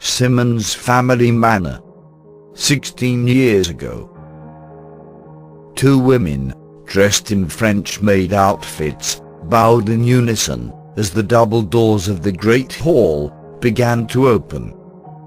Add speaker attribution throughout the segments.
Speaker 1: Simmons family manor. 16 years ago. Two women, dressed in French-made outfits, bowed in unison as the double doors of the great hall began to open.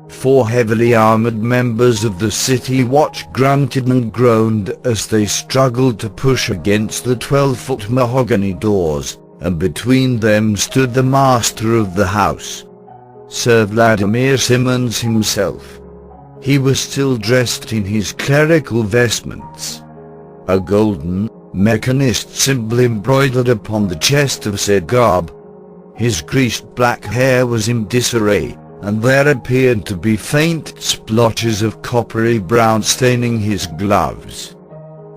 Speaker 1: Four heavily armored members of the city watch grunted and groaned as they struggled to push against the 12-foot mahogany doors, and between them stood the master of the house, Sir Vladimir Simmons himself. He was still dressed in his clerical vestments. A golden, mechanist symbol embroidered upon the chest of said garb. His greased black hair was in disarray, and there appeared to be faint splotches of coppery brown staining his gloves.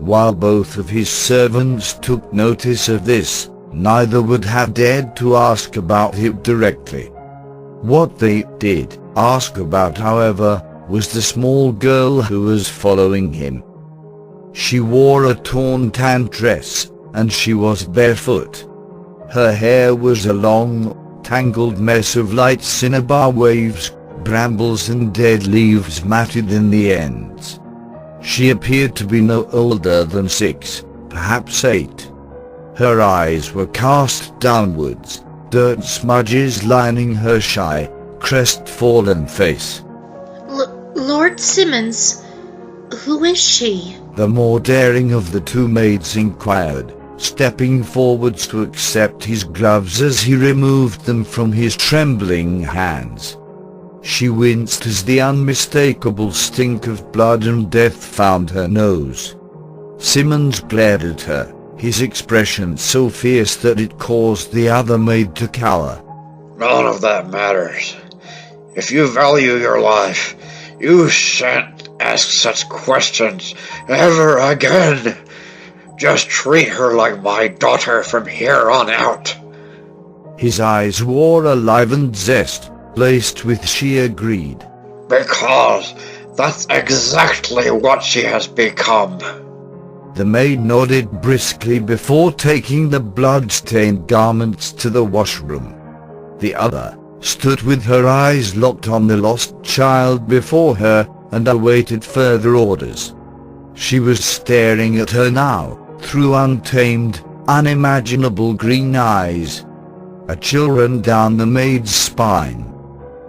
Speaker 1: While both of his servants took notice of this, neither would have dared to ask about it directly. What they did ask about, however, was the small girl who was following him. She wore a torn tan dress, and she was barefoot. Her hair was a long, tangled mess of light cinnabar waves, brambles and dead leaves matted in the ends. She appeared to be no older than 6, perhaps 8. Her eyes were cast downwards, dirt smudges lining her shy, crestfallen face.
Speaker 2: Lord Simmons, who is she?
Speaker 1: The more daring of the two maids inquired, stepping forwards to accept his gloves as he removed them from his trembling hands. She winced as the unmistakable stink of blood and death found her nose. Simmons glared at her, his expression so fierce that it caused the other maid to cower.
Speaker 3: None of that matters. If you value your life, you shan't ask such questions ever again. Just treat her like my daughter from here on out.
Speaker 1: His eyes wore a livened zest, laced with sheer greed.
Speaker 3: Because that's exactly what she has become.
Speaker 1: The maid nodded briskly before taking the blood-stained garments to the washroom. The other stood with her eyes locked on the lost child before her and awaited further orders. She was staring at her now, through untamed, unimaginable green eyes. A chill ran down the maid's spine.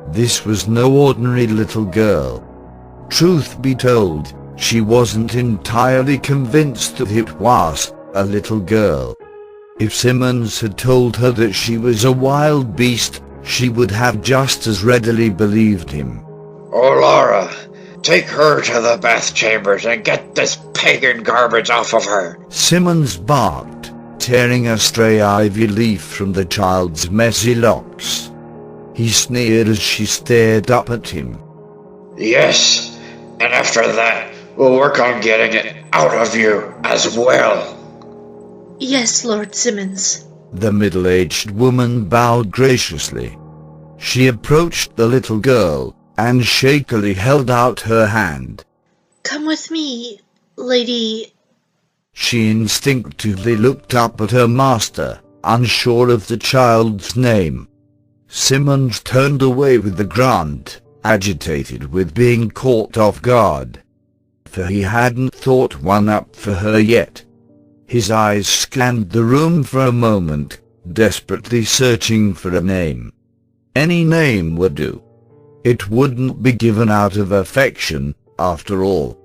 Speaker 1: This was no ordinary little girl. Truth be told, she wasn't entirely convinced that it was a little girl. If Simmons had told her that she was a wild beast, she would have just as readily believed him.
Speaker 3: Oh, Laura, take her to the bath chambers and get this pagan garbage off of her.
Speaker 1: Simmons barked, tearing a stray ivy leaf from the child's messy locks. He sneered as she stared up at him.
Speaker 3: Yes, and after that, we'll work on getting it out of you as well.
Speaker 2: Yes, Lord Simmons.
Speaker 1: The middle-aged woman bowed graciously. She approached the little girl and shakily held out her hand.
Speaker 2: Come with me, Lady...
Speaker 1: She instinctively looked up at her master, unsure of the child's name. Simmons turned away with a grunt, agitated with being caught off guard. For he hadn't thought one up for her yet. His eyes scanned the room for a moment, desperately searching for a name. Any name would do. It wouldn't be given out of affection, after all.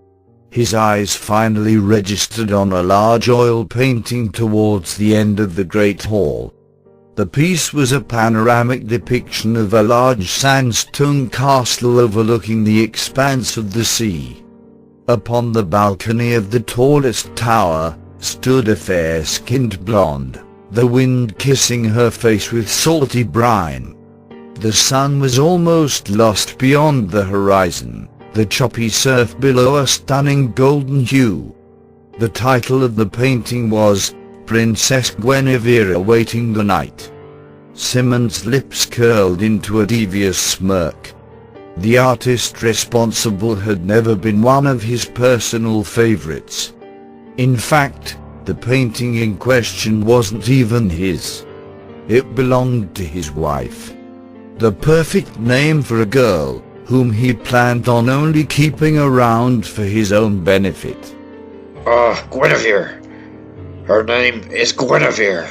Speaker 1: His eyes finally registered on a large oil painting towards the end of the great hall. The piece was a panoramic depiction of a large sandstone castle overlooking the expanse of the sea. Upon the balcony of the tallest tower stood a fair-skinned blonde, the wind kissing her face with salty brine. The sun was almost lost beyond the horizon, the choppy surf below a stunning golden hue. The title of the painting was Princess Guinevere Awaiting the Night. Simmons' lips curled into a devious smirk. The artist responsible had never been one of his personal favorites. In fact, the painting in question wasn't even his. It belonged to his wife. The perfect name for a girl, whom he planned on only keeping around for his own benefit.
Speaker 3: Guinevere. Her name is Guinevere.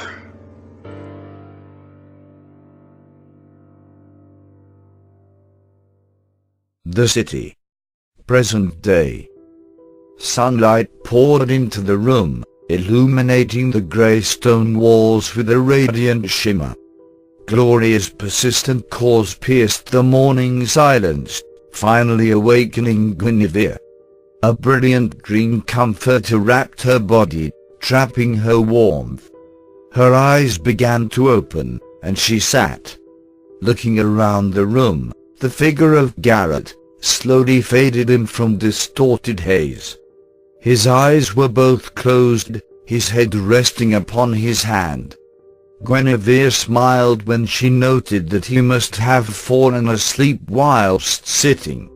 Speaker 1: The city. Present day. Sunlight poured into the room, illuminating the grey stone walls with a radiant shimmer. Gloria's persistent calls pierced the morning silence, finally awakening Guinevere. A brilliant green comforter wrapped her body, trapping her warmth. Her eyes began to open, and she sat. Looking around the room, the figure of Garrett slowly faded in from distorted haze. His eyes were both closed, his head resting upon his hand. Guinevere smiled when she noted that he must have fallen asleep whilst sitting.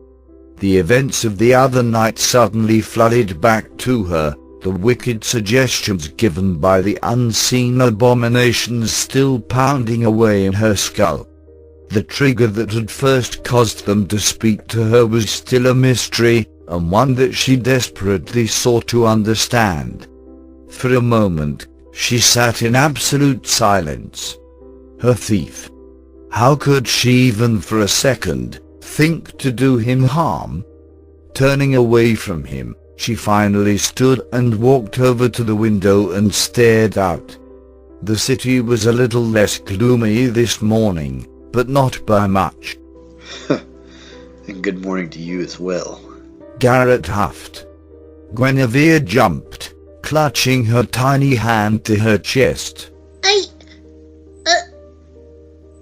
Speaker 1: The events of the other night suddenly flooded back to her, the wicked suggestions given by the unseen abominations still pounding away in her skull. The trigger that had first caused them to speak to her was still a mystery, and one that she desperately sought to understand. For a moment, she sat in absolute silence. Her thief. How could she even for a second think to do him harm? Turning away from him, she finally stood and walked over to the window and stared out. The city was a little less gloomy this morning, but not by much.
Speaker 3: And good morning to you as well.
Speaker 1: Garrett huffed. Guinevere jumped, clutching her tiny hand to her chest.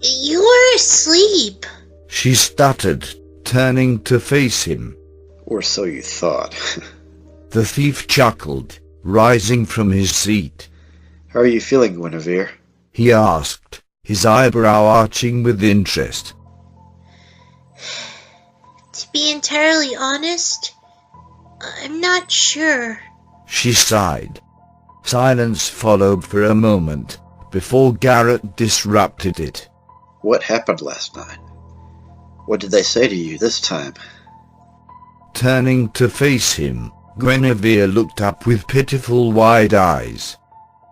Speaker 2: You were asleep.
Speaker 1: She stuttered, turning to face him.
Speaker 3: Or so you thought.
Speaker 1: The thief chuckled, rising from his seat.
Speaker 3: How are you feeling, Guinevere?
Speaker 1: He asked, his eyebrow arching with interest.
Speaker 2: To be entirely honest, I'm not sure.
Speaker 1: She sighed. Silence followed for a moment, before Garrett disrupted it.
Speaker 3: What happened last night? What did they say to you this time?
Speaker 1: Turning to face him, Guinevere looked up with pitiful wide eyes.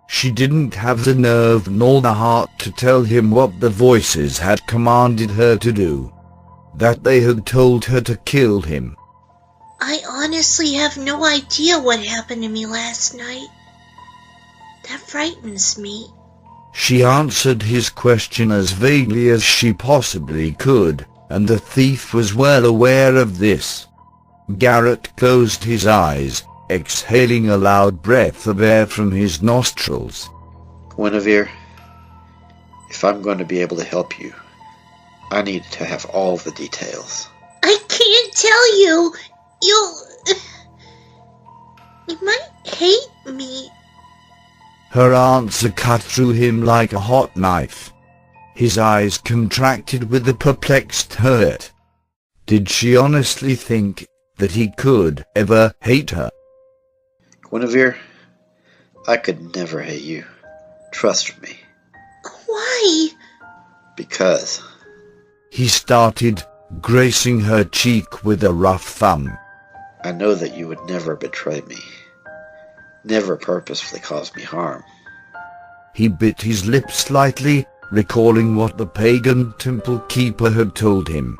Speaker 1: She didn't have the nerve nor the heart to tell him what the voices had commanded her to do. That they had told her to kill him.
Speaker 2: I honestly have no idea what happened to me last night. That frightens me.
Speaker 1: She answered his question as vaguely as she possibly could, and the thief was well aware of this. Garrett closed his eyes, exhaling a loud breath of air from his nostrils.
Speaker 3: Guinevere, if I'm going to be able to help you, I need to have all the details.
Speaker 2: I can't tell you. You might hate me.
Speaker 1: Her answer cut through him like a hot knife. His eyes contracted with a perplexed hurt. Did she honestly think that he could ever hate her?
Speaker 3: Guinevere, I could never hate you. Trust me.
Speaker 2: Why?
Speaker 3: Because.
Speaker 1: He started, gracing her cheek with a rough thumb.
Speaker 3: I know that you would never betray me. Never purposefully cause me harm.
Speaker 1: He bit his lip slightly, recalling what the pagan temple keeper had told him.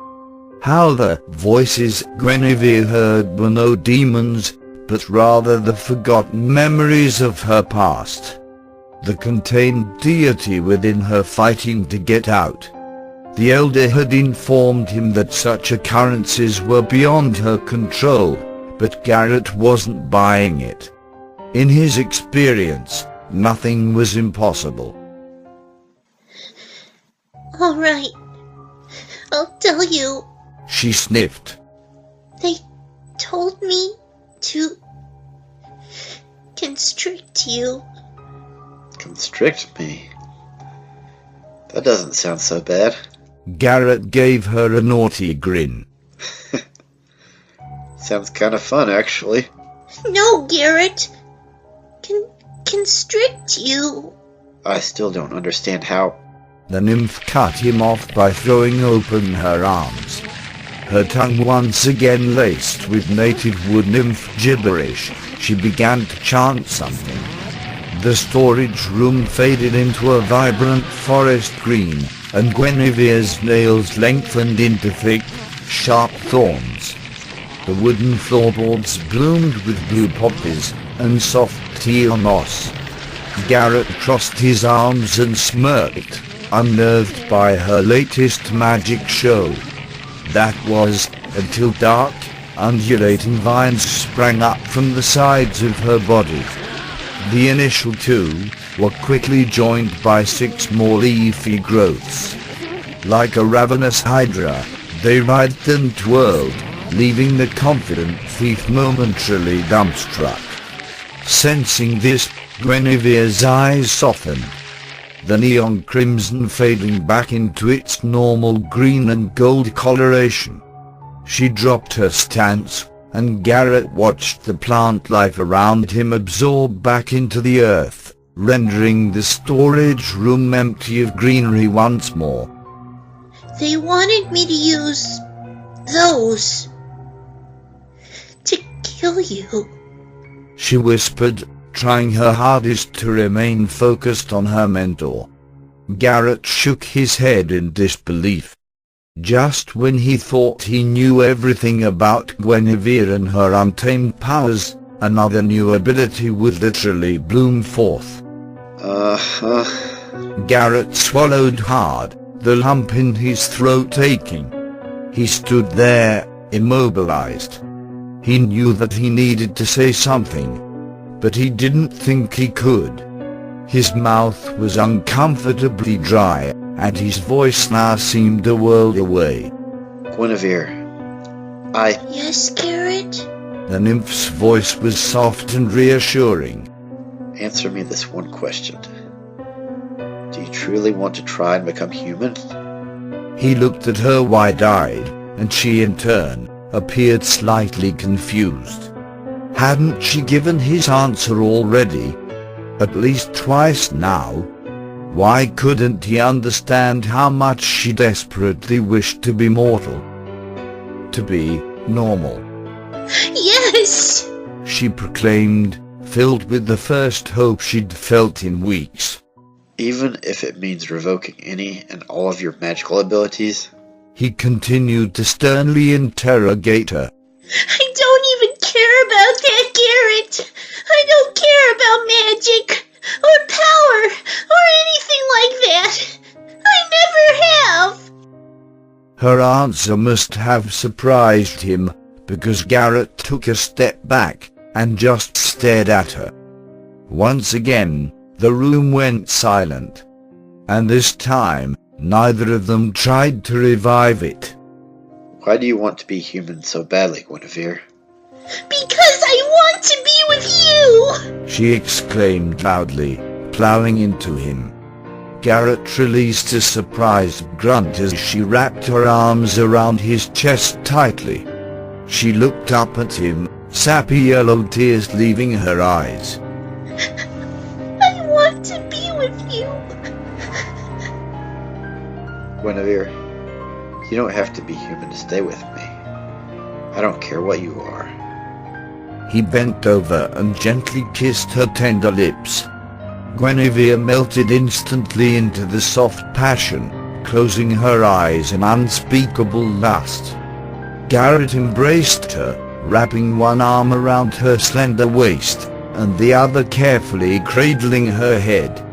Speaker 1: How the voices Guinevere heard were no demons, but rather the forgotten memories of her past. The contained deity within her fighting to get out. The elder had informed him that such occurrences were beyond her control, but Garrett wasn't buying it. In his experience, nothing was impossible.
Speaker 2: All right. I'll tell you.
Speaker 1: She sniffed.
Speaker 2: They told me to constrict you.
Speaker 3: Constrict me? That doesn't sound so bad.
Speaker 1: Garrett gave her a naughty grin.
Speaker 3: Sounds kind of fun, actually.
Speaker 2: No, Garrett. Constrict you.
Speaker 3: I still don't understand how.
Speaker 1: The nymph cut him off by throwing open her arms. Her tongue once again laced with native wood nymph gibberish, she began to chant something. The storage room faded into a vibrant forest green, and Guinevere's nails lengthened into thick, sharp thorns. The wooden floorboards bloomed with blue poppies and soft teal moss. Garrett crossed his arms and smirked, unnerved by her latest magic show. That was, until dark, undulating vines sprang up from the sides of her body. The initial 2 were quickly joined by 6 more leafy growths. Like a ravenous hydra, they writhed and twirled, leaving the confident thief momentarily dumbstruck. Sensing this, Guinevere's eyes softened, the neon crimson fading back into its normal green and gold coloration. She dropped her stance, and Garrett watched the plant life around him absorb back into the earth, rendering the storage room empty of greenery once more.
Speaker 2: They wanted me to use those to kill you,
Speaker 1: she whispered, trying her hardest to remain focused on her mentor. Garrett shook his head in disbelief. Just when he thought he knew everything about Guinevere and her untamed powers, another new ability would literally bloom forth. Garrett swallowed hard, the lump in his throat aching. He stood there, immobilized. He knew that he needed to say something, but he didn't think he could. His mouth was uncomfortably dry, and his voice now seemed a world away.
Speaker 3: Guinevere,
Speaker 2: Yes, Garrett?
Speaker 1: The nymph's voice was soft and reassuring.
Speaker 3: Answer me this one question. Do you truly want to try and become human?
Speaker 1: He looked at her wide-eyed, and she in turn appeared slightly confused. Hadn't she given his answer already? At least twice now. Why couldn't he understand how much she desperately wished to be mortal? To be normal.
Speaker 2: Yes!
Speaker 1: She proclaimed, filled with the first hope she'd felt in weeks.
Speaker 3: Even if it means revoking any and all of your magical abilities?
Speaker 1: He continued to sternly interrogate her.
Speaker 2: I don't even care about that, Garrett. I don't care about magic, or power, or anything like that. I never have.
Speaker 1: Her answer must have surprised him, because Garrett took a step back and just stared at her. Once again, the room went silent, and this time neither of them tried to revive it.
Speaker 3: Why do you want to be human so badly, Guinevere?
Speaker 2: Because I want to be with you!
Speaker 1: She exclaimed loudly, plowing into him. Garrett released a surprised grunt as she wrapped her arms around his chest tightly. She looked up at him, sappy yellow tears leaving her eyes.
Speaker 2: I want to be with you.
Speaker 3: Guinevere, you don't have to be human to stay with me. I don't care what you are.
Speaker 1: He bent over and gently kissed her tender lips. Guinevere melted instantly into the soft passion, closing her eyes in unspeakable lust. Garrett embraced her, wrapping one arm around her slender waist, and the other carefully cradling her head.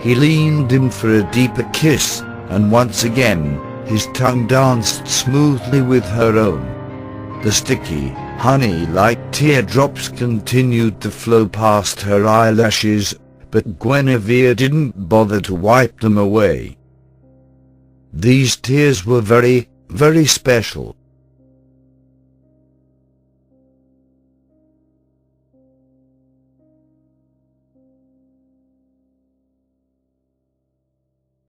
Speaker 1: He leaned in for a deeper kiss, and once again, his tongue danced smoothly with her own. The sticky, honey-like teardrops continued to flow past her eyelashes, but Guinevere didn't bother to wipe them away. These tears were very, very special.